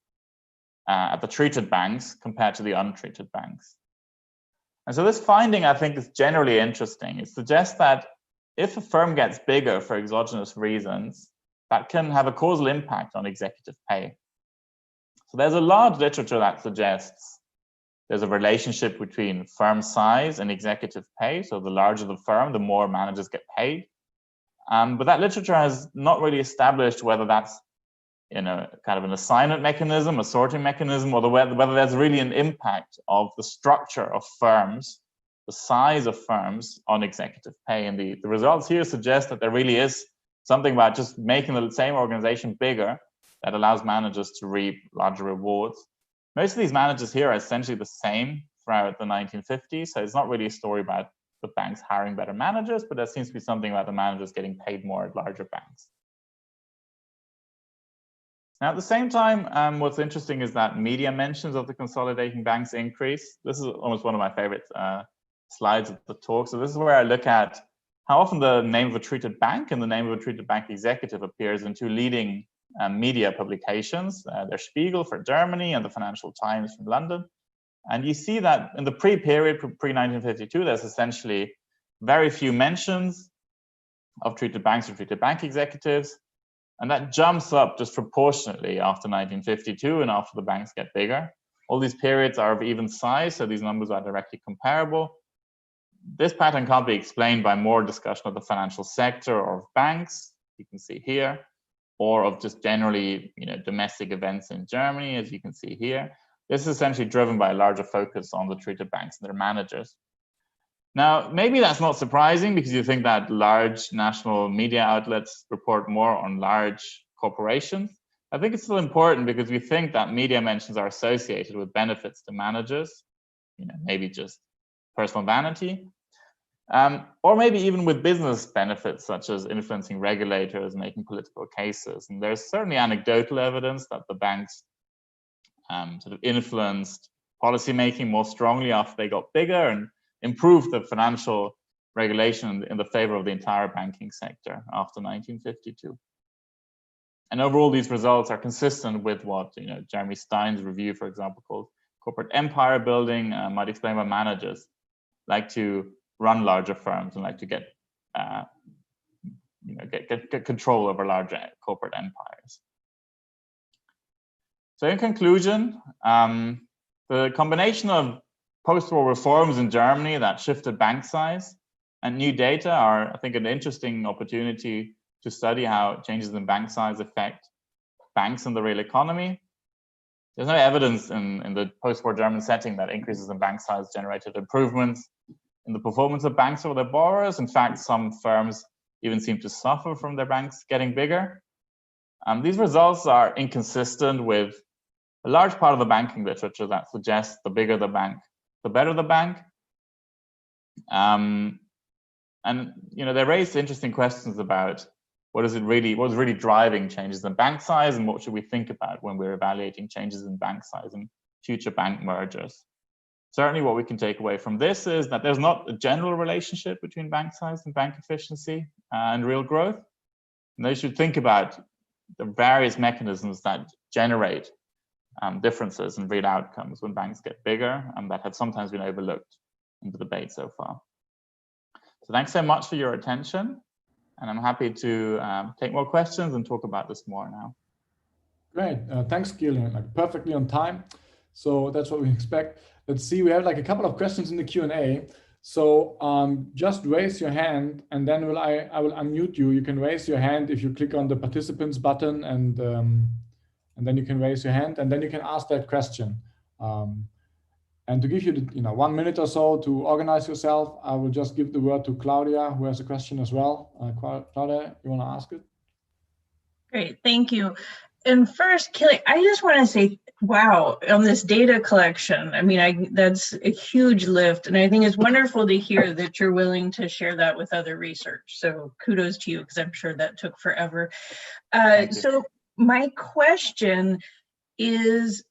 at the treated banks compared to the untreated banks. And so this finding, I think, is generally interesting. It suggests that if a firm gets bigger for exogenous reasons, that can have a causal impact on executive pay. So there's a large literature that suggests there's a relationship between firm size and executive pay. So the larger the firm, the more managers get paid. But that literature has not really established whether that's kind of an assignment mechanism, a sorting mechanism, or whether there's really an impact of the structure of firms, the size of firms on executive pay. And the results here suggest that there really is something about just making the same organization bigger that allows managers to reap larger rewards. Most of these managers here are essentially the same throughout the 1950s. So it's not really a story about the banks hiring better managers, but there seems to be something about the managers getting paid more at larger banks. Now, at the same time, what's interesting is that media mentions of the consolidating banks increase. This is almost one of my favorite slides of the talk. So this is where I look at how often the name of a treated bank and the name of a treated bank executive appears in two leading media publications, Der Spiegel for Germany and the Financial Times from London. And you see that in the pre-period, pre-1952, there's essentially very few mentions of treated banks or treated bank executives. And that jumps up disproportionately after 1952 and after the banks get bigger. All these periods are of even size, so these numbers are directly comparable. This pattern can't be explained by more discussion of the financial sector or of banks, you can see here, or of just generally domestic events in Germany, as you can see here. This is essentially driven by a larger focus on the treated banks and their managers. Now, maybe that's not surprising because you think that large national media outlets report more on large corporations. I think it's still important because we think that media mentions are associated with benefits to managers, maybe just personal vanity, or maybe even with business benefits such as influencing regulators, making political cases. And there's certainly anecdotal evidence that the banks sort of influenced policymaking more strongly after they got bigger and improved the financial regulation in the favor of the entire banking sector after 1952. And overall, these results are consistent with what Jeremy Stein's review, for example, called corporate empire building, might explain why managers like to run larger firms and like to get control over larger corporate empires. So in conclusion, the combination of post-war reforms in Germany that shifted bank size and new data are, I think, an interesting opportunity to study how changes in bank size affect banks and the real economy. There's no evidence in the post-war German setting that increases in bank size generated improvements in the performance of banks or their borrowers. In fact, some firms even seem to suffer from their banks getting bigger. These results are inconsistent with a large part of the banking literature that suggests the bigger the bank, the better the bank. And they raised interesting questions about what's really driving changes in bank size, and what should we think about when we're evaluating changes in bank size and future bank mergers. Certainly what we can take away from this is that there's not a general relationship between bank size and bank efficiency and real growth. And they should think about the various mechanisms that generate differences in real outcomes when banks get bigger, and that have sometimes been overlooked in the debate so far. So thanks so much for your attention, and I'm happy to take more questions and talk about this more now. Great, thanks, Kilian. Like perfectly on time. So that's what we expect. Let's see, we have like a couple of questions in the Q&A. So just raise your hand, and then I will unmute you. You can raise your hand if you click on the participants button, and then you can raise your hand, and then you can ask that question. And to give you 1 minute or so to organize yourself, I will just give the word to Claudia, who has a question as well. Claudia, you want to ask it? Great, thank you. And first, Kelly, I just want to say, wow, on this data collection, I mean, that's a huge lift. And I think it's wonderful to hear that you're willing to share that with other research. So kudos to you, because I'm sure that took forever. So my question is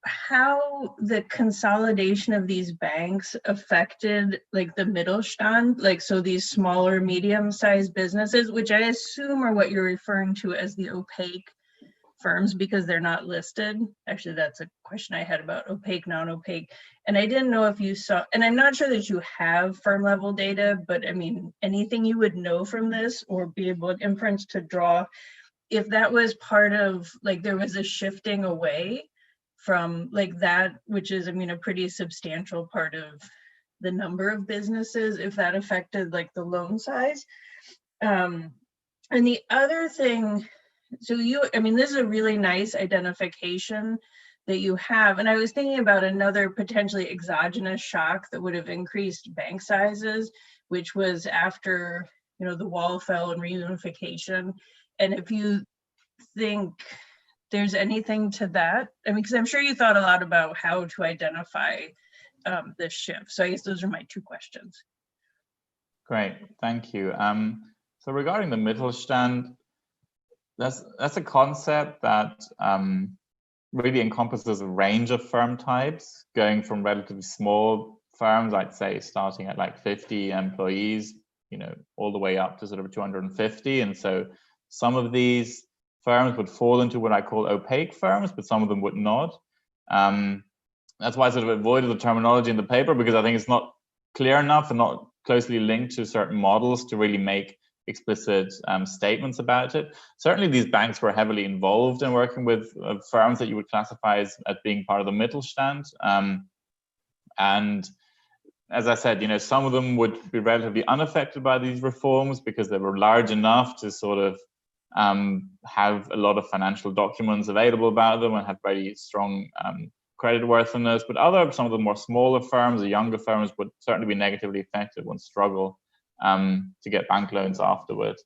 how the consolidation of these banks affected like the Mittelstand, like so these smaller, medium-sized businesses, which I assume are what you're referring to as the opaque firms because they're not listed. Actually, that's a question I had about opaque, non-opaque. And I didn't know if you saw, and I'm not sure that you have firm level data, but I mean, anything you would know from this or be able to inference to draw, if that was part of, like there was a shifting away from like that, which is, I mean, a pretty substantial part of the number of businesses, if that affected like the loan size. And the other thing, so I mean, this is a really nice identification that you have. And I was thinking about another potentially exogenous shock that would have increased bank sizes, which was after, the wall fell and reunification. And if you think there's anything to that, I mean, because I'm sure you thought a lot about how to identify this shift. So I guess those are my two questions. Great, thank you. So regarding the Mittelstand, that's a concept that really encompasses a range of firm types, going from relatively small firms, I'd say starting at like 50 employees, all the way up to sort of 250. And so some of these firms would fall into what I call opaque firms, but some of them would not. That's why I sort of avoided the terminology in the paper, because I think it's not clear enough and not closely linked to certain models to really make explicit statements about it. Certainly these banks were heavily involved in working with firms that you would classify as being part of the Mittelstand. And as I said, some of them would be relatively unaffected by these reforms because they were large enough to sort of have a lot of financial documents available about them and have very strong creditworthiness. But some of the more smaller firms or younger firms would certainly be negatively affected, would struggle to get bank loans afterwards.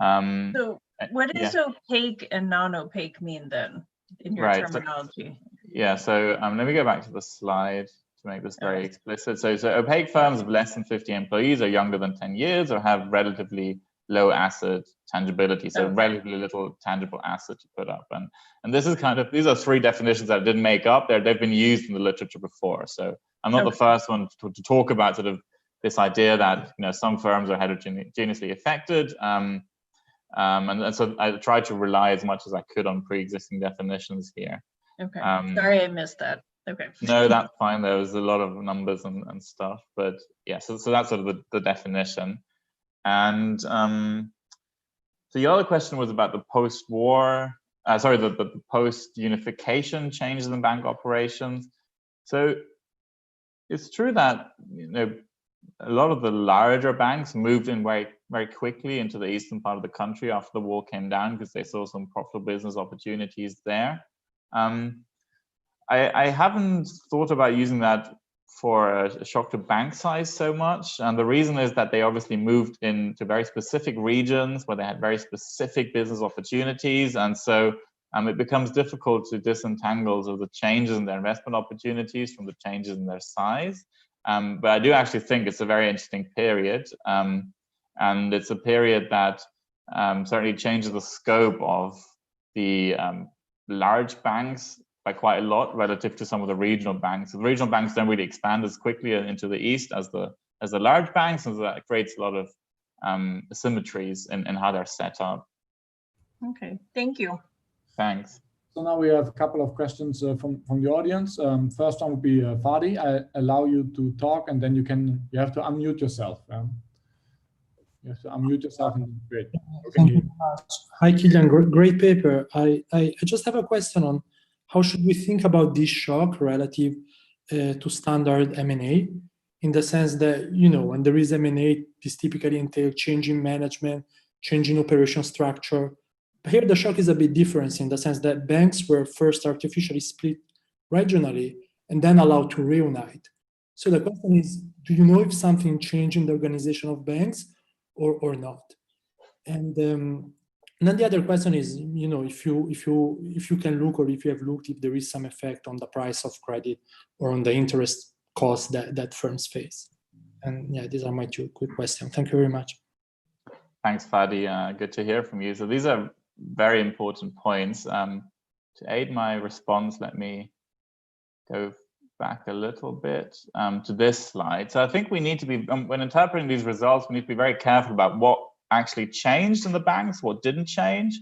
So what does opaque and non-opaque mean then in your terminology? So let me go back to the slide to make this very explicit. So opaque firms of less than 50 employees are younger than 10 years or have relatively low asset tangibility, so relatively little tangible asset to put up. And this is these are three definitions that I didn't make up. They've been used in the literature before. So I'm not the first one to talk about sort of this idea that some firms are heterogeneously affected, and so I tried to rely as much as I could on pre-existing definitions here. Okay, sorry I missed that. Okay. No, that's fine. There was a lot of numbers and stuff, but yeah. So that's sort of the definition. And so the other question was about the post-war, the post-unification changes in bank operations. So it's true that a lot of the larger banks moved in very, very quickly into the eastern part of the country after the wall came down because they saw some profitable business opportunities there. I haven't thought about using that for a shock to bank size so much. And the reason is that they obviously moved into very specific regions where they had very specific business opportunities. And so it becomes difficult to disentangle the changes in their investment opportunities from the changes in their size. But I do actually think it's a very interesting period. And it's a period that certainly changes the scope of the large banks by quite a lot relative to some of the regional banks. So the regional banks don't really expand as quickly into the east as the large banks, and so that creates a lot of asymmetries in how they're set up. Okay, thank you. Thanks. So now we have a couple of questions from the audience. First one would be Fadi. I allow you to talk, and then you have to unmute yourself. You have to unmute yourself and great. Thank you very much. Hi, Kilian. Great paper. I just have a question on how should we think about this shock relative to standard M&A, in the sense that, when there is M&A, this typically entails changing management, changing operation structure. But here the shock is a bit different in the sense that banks were first artificially split regionally and then allowed to reunite. So the question is, do you know if something changed in the organization of banks or not? And then the other question is, if you can look, or if you have looked, if there is some effect on the price of credit or on the interest cost that firms face. And yeah, these are my two quick questions. Thank you very much. Thanks, Fadi. Good to hear from you. So these are very important points. To aid my response, let me go back a little bit to this slide. So I think we need to be, when interpreting these results, we need to be very careful about what actually changed in the banks, what didn't change,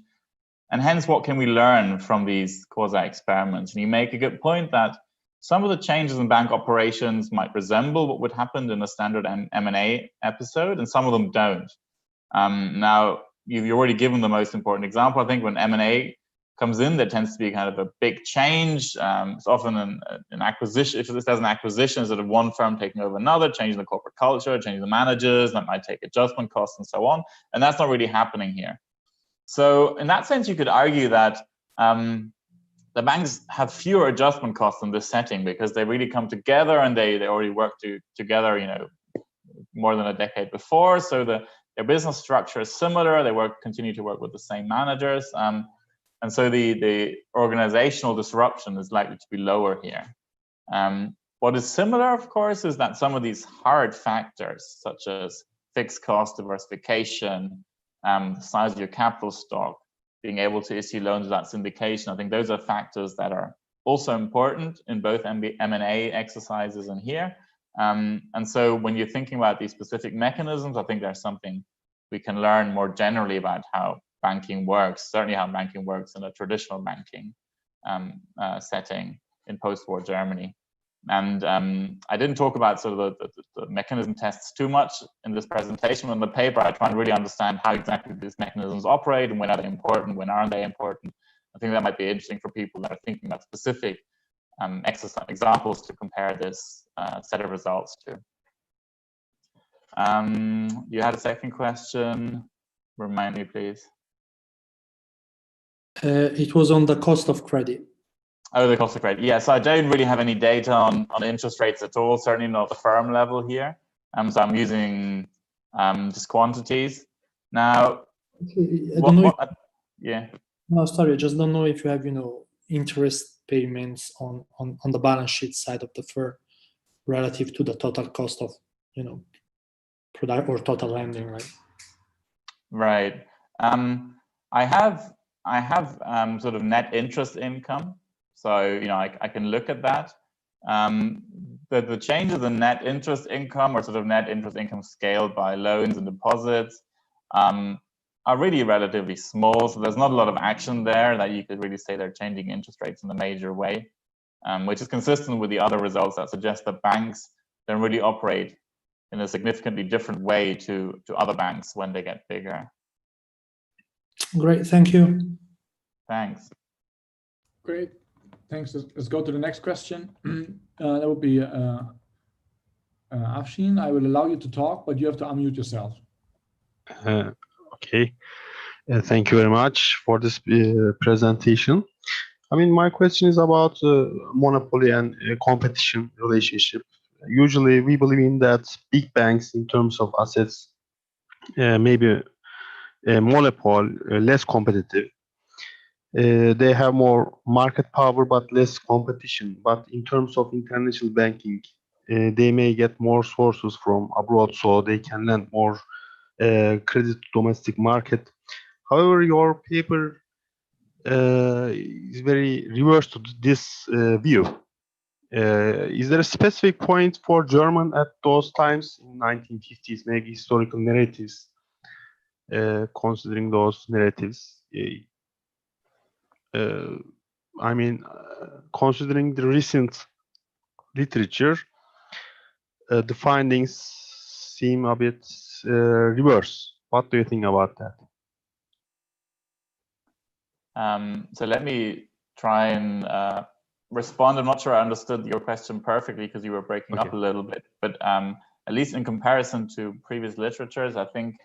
and hence what can we learn from these quasi-experiments. And you make a good point that some of the changes in bank operations might resemble what would happen in a standard M&A episode, and some of them don't. Now, you've already given the most important example. I think when M&A comes in, there tends to be kind of a big change. It's often an acquisition. If there's an acquisition, instead of one firm taking over another, changing the corporate culture, changing the managers, that might take adjustment costs and so on. And that's not really happening here. So in that sense, you could argue that the banks have fewer adjustment costs in this setting because they really come together and they already worked together, more than a decade before. So their business structure is similar. They continue to work with the same managers. And so the organizational disruption is likely to be lower here. What is similar, of course, is that some of these hard factors, such as fixed cost diversification, the size of your capital stock, being able to issue loans without syndication, I think those are factors that are also important in both M&A exercises and here. And so when you're thinking about these specific mechanisms, I think there's something we can learn more generally about how banking works, certainly how banking works in a traditional banking setting in post-war Germany. And I didn't talk about sort of the mechanism tests too much in this presentation. In the paper, I try and really understand how exactly these mechanisms operate and when are they important, when aren't they important. I think that might be interesting for people that are thinking about specific examples to compare this set of results to. You had a second question. Remind me, please. It was on the cost of credit. Oh, the cost of credit. Yeah, so I don't really have any data on interest rates at all, certainly not at the firm level here. So I'm using just quantities. Now, yeah. No, sorry, I just don't know if you have, interest payments on the balance sheet side of the firm relative to the total cost of, product or total lending, right? Right. I have sort of net interest income. So, I can look at that. The changes in net interest income, or sort of net interest income scaled by loans and deposits, are really relatively small. So there's not a lot of action there that you could really say they're changing interest rates in a major way, which is consistent with the other results that suggest that banks don't really operate in a significantly different way to other banks when they get bigger. Great, thank you. Thanks. Great, thanks. Let's go to the next question. That would be Afshin. I will allow you to talk, but you have to unmute yourself. Okay. Thank you very much for this presentation. My question is about monopoly and competition relationship. Usually, we believe in that big banks, in terms of assets, maybe a monopoly, less competitive. They have more market power but less competition. But in terms of international banking, they may get more sources from abroad, so they can lend more credit to domestic market. However, your paper is very reverse to this view. Is there a specific point for German at those times in 1950s, maybe historical narratives, considering those narratives? I mean, considering the recent literature, the findings seem a bit reverse. What do you think about that? So let me try and respond. I'm not sure I understood your question perfectly because you were breaking up a little bit, but at least in comparison to previous literatures, I think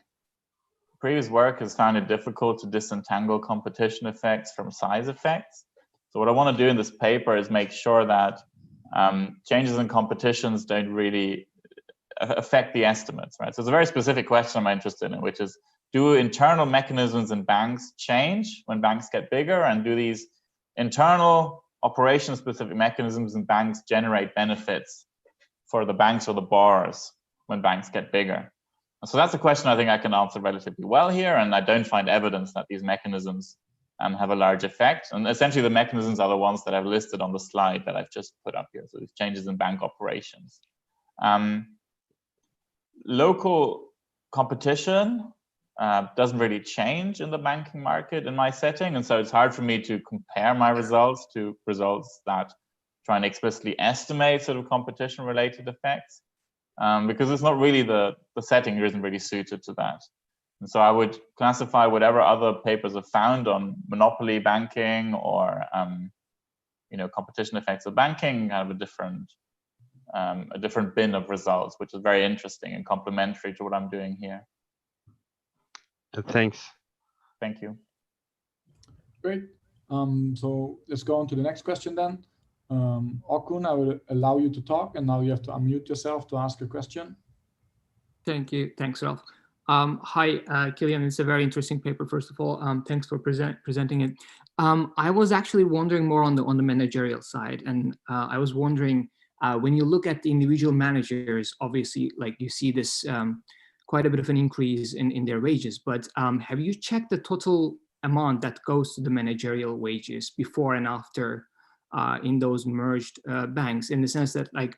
previous work has found it difficult to disentangle competition effects from size effects. So what I want to do in this paper is make sure that changes in competitions don't really affect the estimates, right? So it's a very specific question I'm interested in, which is, do internal mechanisms in banks change when banks get bigger? And do these internal operation-specific mechanisms in banks generate benefits for the banks or the borrowers when banks get bigger? So that's a question I think I can answer relatively well here, and I don't find evidence that these mechanisms have a large effect. And essentially the mechanisms are the ones that I've listed on the slide that I've just put up here. So these changes in bank operations. Local competition doesn't really change in the banking market in my setting, and so it's hard for me to compare my results to results that try and explicitly estimate sort of competition related effects, because it's not really the setting here isn't really suited to that. And so I would classify whatever other papers are found on monopoly banking or competition effects of banking, kind of a different bin of results, which is very interesting and complementary to what I'm doing here. Thanks. Thank you. Great. So let's go on to the next question then. Okun, I will allow you to talk, and now you have to unmute yourself to ask a question. Thank you. Thanks, Ralph. Hi, Kilian. It's a very interesting paper, first of all. Thanks for presenting it. I was actually wondering more on the managerial side, and I was wondering, when you look at the individual managers, obviously, like you see this quite a bit of an increase in their wages, but have you checked the total amount that goes to the managerial wages before and after in those merged banks, in the sense that, like,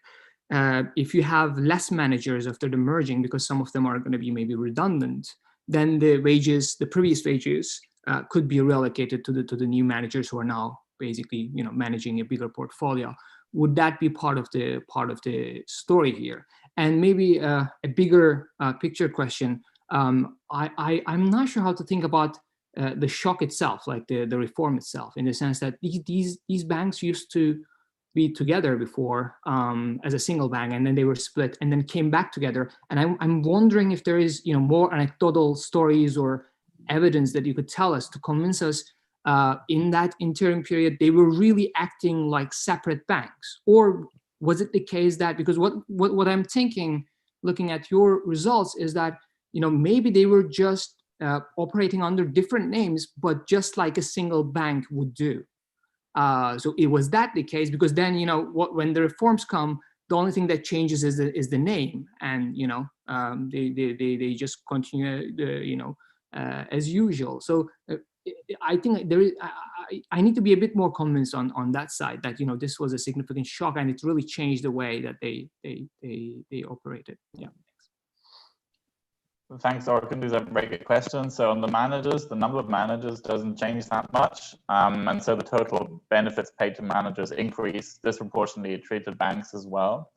if you have less managers after the merging, because some of them are going to be maybe redundant, then the wages, the previous wages, could be reallocated to the new managers who are now basically, managing a bigger portfolio. Would that be part of the story here? And maybe a bigger picture question. I'm not sure how to think about the shock itself, like the reform itself, in the sense that these banks used to be together before as a single bank, and then they were split and then came back together. And I'm wondering if there is more anecdotal stories or evidence that you could tell us to convince us in that interim period they were really acting like separate banks, or was it the case that, because what I'm thinking, looking at your results, is that maybe they were just operating under different names, but just like a single bank would do. So it was that the case, because then when the reforms come, the only thing that changes is the name, and they just continue as usual. So I think there is, I need to be a bit more convinced on that side that this was a significant shock and it really changed the way that they operated. Yeah. Thanks, Orkun. These are very good questions. So on the managers, the number of managers doesn't change that much. And so the total benefits paid to managers increase disproportionately at treated banks as well.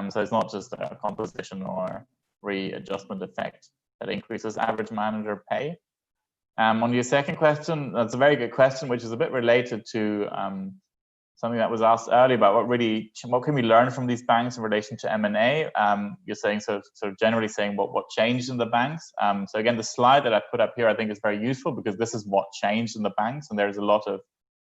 So it's not just a composition or readjustment effect that increases average manager pay. On your second question, that's a very good question, which is a bit related to something that was asked earlier about what can we learn from these banks in relation to M&A. You're saying sort of generally saying what changed in the banks. So again, the slide that I put up here I think is very useful, because this is what changed in the banks, and there's a lot of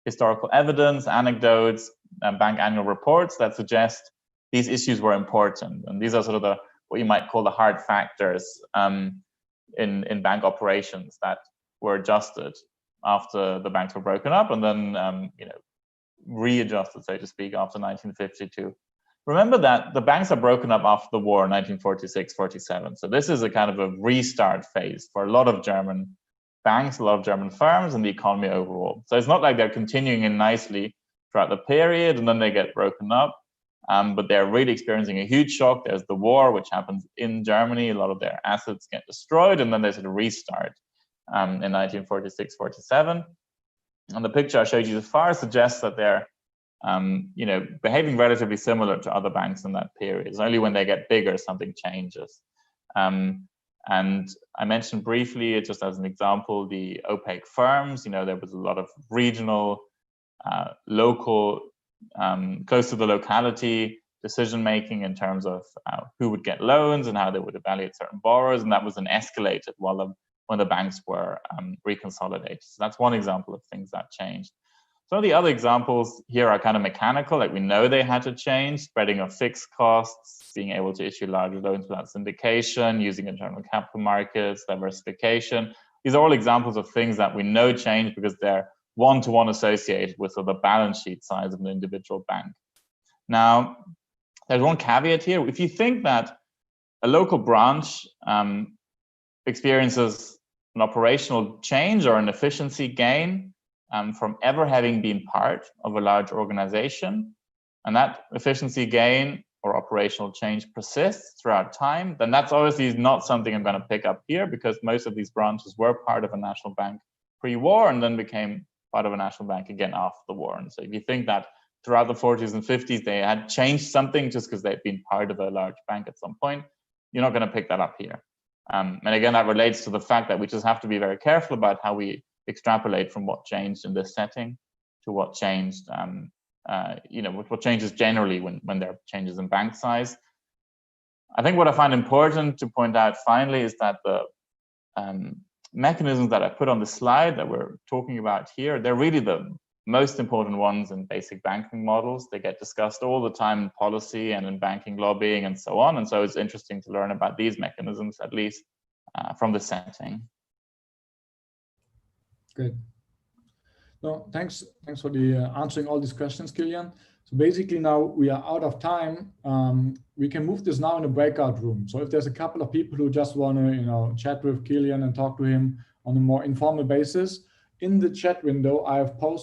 historical evidence, anecdotes, bank annual reports that suggest these issues were important, and these are sort of what you might call the hard factors in bank operations that were adjusted after the banks were broken up, and then readjusted, so to speak, after 1952. Remember that the banks are broken up after the war, 1946-47. So this is a kind of a restart phase for a lot of German banks, a lot of German firms, and the economy overall. So it's not like they're continuing in nicely throughout the period and then they get broken up, but they're really experiencing a huge shock. There's the war, which happens in Germany. A lot of their assets get destroyed, and then there's a restart in 1946-47. And the picture I showed you so far suggests that they're behaving relatively similar to other banks in that period. It's only when they get bigger something changes. And I mentioned briefly, just as an example, the opaque firms. There was a lot of regional, local, close to the locality decision-making in terms of who would get loans and how they would evaluate certain borrowers. And that was then escalated when the banks were reconsolidated. So that's one example of things that changed. Some of the other examples here are kind of mechanical, like we know they had to change, spreading of fixed costs, being able to issue larger loans without syndication, using internal capital markets, diversification. These are all examples of things that we know change because they're one-to-one associated with the balance sheet size of an individual bank. Now, there's one caveat here. If you think that a local branch experiences an operational change or an efficiency gain from ever having been part of a large organization, and that efficiency gain or operational change persists throughout time, then that's obviously not something I'm going to pick up here, because most of these branches were part of a national bank pre-war and then became part of a national bank again after the war. And so if you think that throughout the 40s and 50s they had changed something just because they'd been part of a large bank at some point, you're not going to pick that up here. And again, that relates to the fact that we just have to be very careful about how we extrapolate from what changed in this setting to what changed, what changes generally when there are changes in bank size. I think what I find important to point out finally is that the mechanisms that I put on the slide that we're talking about here, they're really the most important ones in basic banking models. They get discussed all the time in policy and in banking lobbying and so on. And so it's interesting to learn about these mechanisms, at least from the setting. Good. No, thanks for the answering all these questions, Kilian. So basically now we are out of time. We can move this now in a breakout room. So if there's a couple of people who just want to, chat with Kilian and talk to him on a more informal basis, in the chat window, I have posted